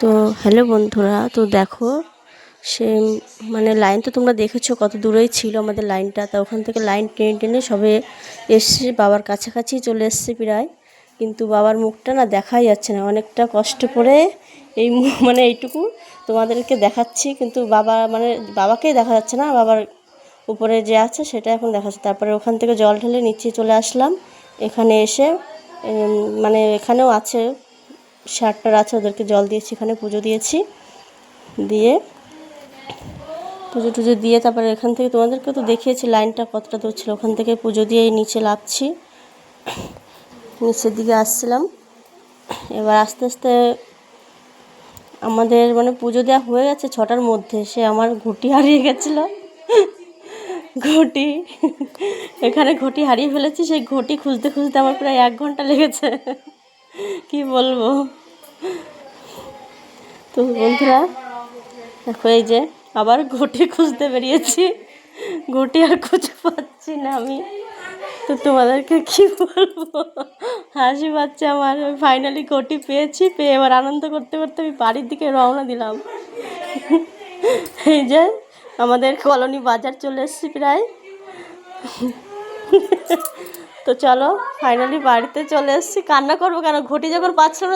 তো হ্যালো বন্ধুরা, তো দেখো সে মানে লাইন তো তোমরা দেখেছো কত দূরেই ছিল আমাদের লাইনটা। তা ওখান থেকে লাইন টেনে টেনে সবে এসছে, বাবার কাছাকাছি চলে এসছে প্রায়, কিন্তু বাবার মুখটা না দেখাই যাচ্ছে না। অনেকটা কষ্ট করে এই মানে এইটুকু তোমাদেরকে দেখাচ্ছি, কিন্তু বাবাকেই দেখা যাচ্ছে না, বাবার উপরে যে আছে সেটা এখন দেখাচ্ছে। তারপরে ওখান থেকে জল ঢেলে নিচে চলে আসলাম। এখানে এসে এখানেও আছে ষাটটার আছে, ওদেরকে জল দিয়েছি, এখানে পুজো দিয়েছি, দিয়ে পুজো টুজো দিয়ে তারপরে এখান থেকে তোমাদেরকে তো দেখিয়েছি লাইনটা কতটা দূর ছিল। ওখান থেকে পুজো দিয়ে নিচে নামছি, নিচের দিকে আসছিলাম। এবার আস্তে আস্তে আমাদের পুজো দেওয়া হয়ে গেছে 6টার মধ্যে। সে আমার ঘটি হারিয়ে গেছিলো, ঘটি এখানে ঘটি হারিয়ে ফেলেছি। সেই ঘটি খুঁজতে খুঁজতে আমার প্রায় 1 ঘন্টা লেগেছে, কি বলবো। তো বন্ধুরা দেখো, এই যে আবার ঘটি খুঁজতে বেরিয়েছি, ঘটি আর খুঁজে পাচ্ছি না আমি। তো তোমাদেরকে কি বলবো, হাসি পাচ্ছে আমার। ফাইনালি ঘটি পেয়েছি, পেয়ে এবার আনন্দ করতে করতে আমি বাড়ির দিকে রওনা দিলাম। এই যে আমাদের কলোনি বাজার চলে এসেছি প্রায়। তো চলো ফাইনালি বাড়িতে চলে এসেছি। কান্না করবো কেন, ঘটি যখন পাচ্ছিল না